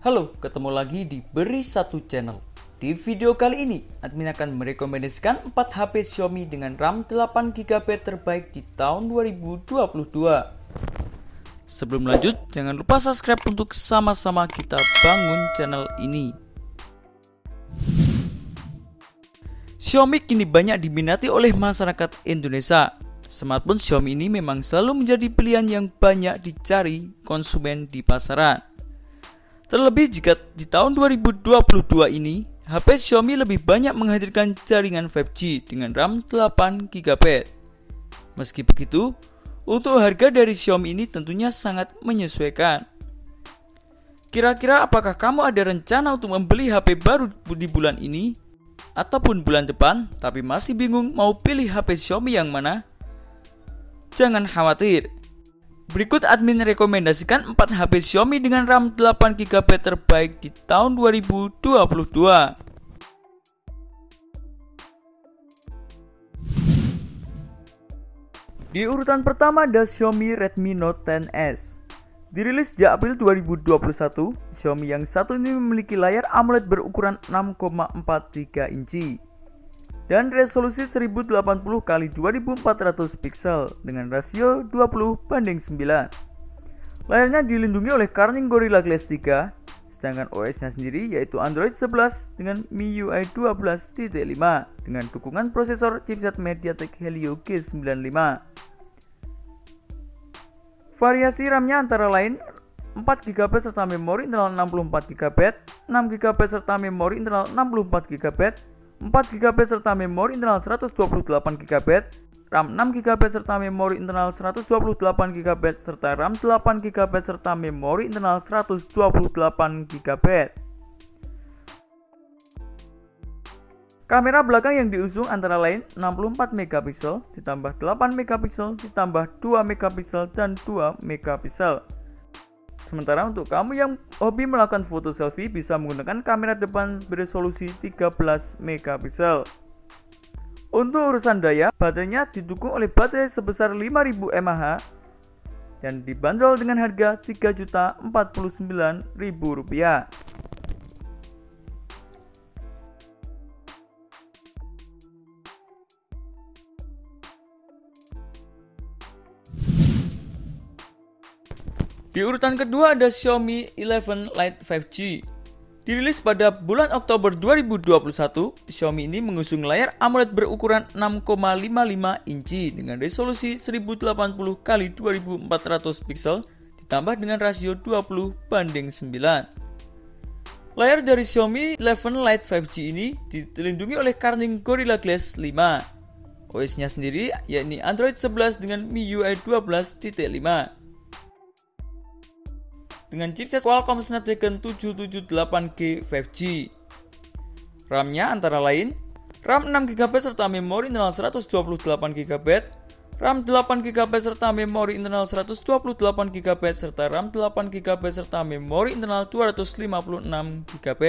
Halo, ketemu lagi di Beri Satu Channel. Di video kali ini, admin akan merekomendasikan 4 HP Xiaomi dengan RAM 8GB terbaik di tahun 2022. Sebelum lanjut, jangan lupa subscribe untuk sama-sama kita bangun channel ini. Xiaomi kini banyak diminati oleh masyarakat Indonesia. Smartphone Xiaomi ini memang selalu menjadi pilihan yang banyak dicari konsumen di pasaran. Terlebih jika di tahun 2022 ini, HP Xiaomi lebih banyak menghadirkan jaringan 5G dengan RAM 8GB. Meski begitu, untuk harga dari Xiaomi ini tentunya sangat menyesuaikan. Kira-kira apakah kamu ada rencana untuk membeli HP baru di bulan ini? Ataupun bulan depan, tapi masih bingung mau pilih HP Xiaomi yang mana? Jangan khawatir. Berikut admin rekomendasikan 4 HP Xiaomi dengan RAM 8GB terbaik di tahun 2022. Di urutan pertama ada Xiaomi Redmi Note 10s. Dirilis sejak April 2021, Xiaomi yang satu ini memiliki layar AMOLED berukuran 6,43 inci dan resolusi 1080x2400 pixel dengan rasio 20:9. Layarnya dilindungi oleh Corning Gorilla Glass 3, sedangkan OS-nya sendiri yaitu Android 11 dengan MIUI 12.5 dengan dukungan prosesor chipset MediaTek Helio G95. Variasi RAM-nya antara lain 4GB serta memori internal 64GB, 6GB serta memori internal 64GB, 4GB serta memori internal 128GB, RAM 6GB serta memori internal 128GB, serta RAM 8GB serta memori internal 128GB. Kamera belakang yang diusung antara lain 64MP ditambah 8MP ditambah 2MP dan 2MP. Sementara untuk kamu yang hobi melakukan foto selfie bisa menggunakan kamera depan beresolusi 13MP. Untuk urusan daya, baterainya didukung oleh baterai sebesar 5000 mAh dan dibanderol dengan harga Rp3.049.000. Di urutan kedua ada Xiaomi 11 Lite 5G. Dirilis pada bulan Oktober 2021, Xiaomi ini mengusung layar AMOLED berukuran 6,55 inci dengan resolusi 1080x2400 pixel ditambah dengan rasio 20:9. Layar dari Xiaomi 11 Lite 5G ini dilindungi oleh Corning Gorilla Glass 5. OS-nya sendiri yakni Android 11 dengan MIUI 12.5. dengan chipset Qualcomm Snapdragon 778G 5G. RAM-nya antara lain RAM 6GB serta memori internal 128GB, RAM 8GB serta memori internal 128GB, serta RAM 8GB serta memori internal 256GB.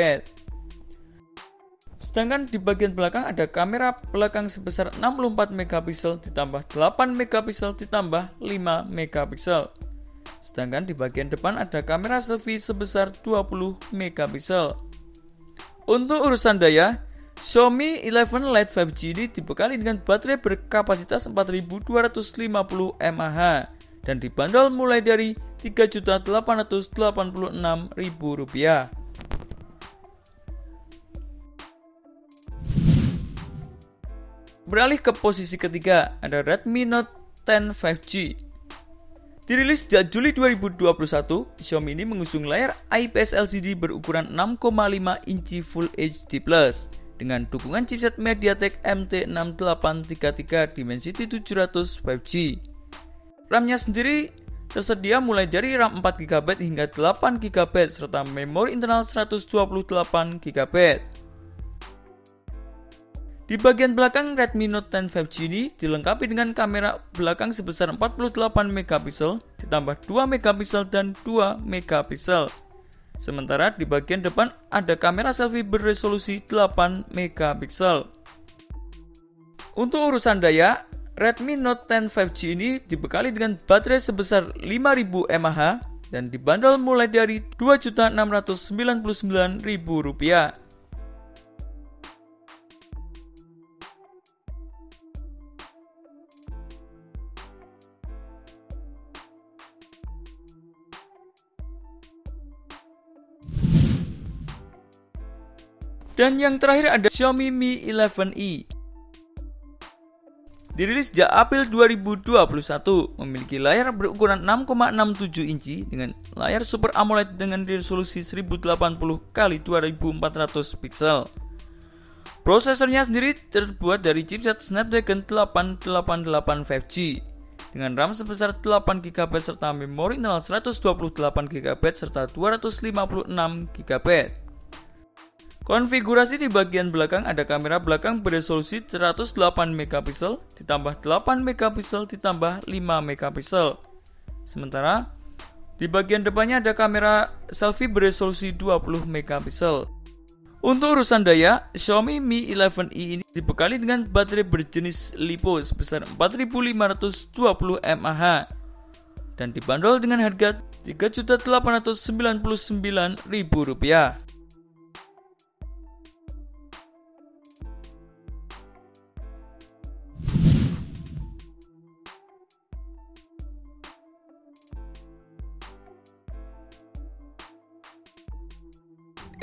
Sedangkan di bagian belakang ada kamera belakang sebesar 64MP ditambah 8MP ditambah 5MP. Sedangkan di bagian depan ada kamera selfie sebesar 20MP. Untuk urusan daya, Xiaomi 11 Lite 5G ini dibekali dengan baterai berkapasitas 4250 mAh dan dibanderol mulai dari Rp3.886.000. Beralih ke posisi ketiga, ada Redmi Note 10 5G. Dirilis sejak Juli 2021, Xiaomi ini mengusung layar IPS LCD berukuran 6,5 inci Full HD+ dengan dukungan chipset MediaTek MT6833 Dimensity 700 5G. RAM-nya sendiri tersedia mulai dari RAM 4GB hingga 8GB serta memori internal 128GB. Di bagian belakang Redmi Note 10 5G ini dilengkapi dengan kamera belakang sebesar 48MP ditambah 2MP dan 2MP. Sementara di bagian depan ada kamera selfie beresolusi 8MP. Untuk urusan daya, Redmi Note 10 5G ini dibekali dengan baterai sebesar 5000 mAh dan dibanderol mulai dari Rp2.699.000. Dan yang terakhir ada Xiaomi Mi 11e. Dirilis sejak April 2021, memiliki layar berukuran 6,67 inci dengan layar Super AMOLED dengan resolusi 1080x2400 pixel. Prosesornya sendiri terbuat dari chipset Snapdragon 888 5G dengan RAM sebesar 8GB serta memori internal 128GB serta 256GB. Konfigurasi di bagian belakang ada kamera belakang beresolusi 108MP ditambah 8MP ditambah 5MP. Sementara di bagian depannya ada kamera selfie beresolusi 20MP. Untuk urusan daya, Xiaomi Mi 11e ini dibekali dengan baterai berjenis LiPo sebesar 4520 mAh dan dibanderol dengan harga Rp3.899.000.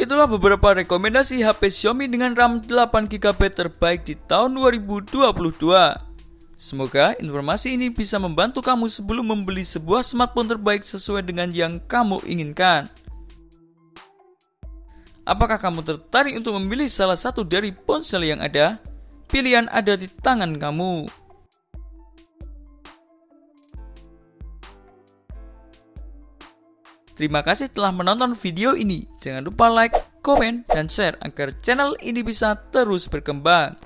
Itulah beberapa rekomendasi HP Xiaomi dengan RAM 8GB terbaik di tahun 2022. Semoga informasi ini bisa membantu kamu sebelum membeli sebuah smartphone terbaik sesuai dengan yang kamu inginkan. Apakah kamu tertarik untuk memilih salah satu dari ponsel yang ada? Pilihan ada di tangan kamu. Terima kasih telah menonton video ini. Jangan lupa like, komen, dan share agar channel ini bisa terus berkembang.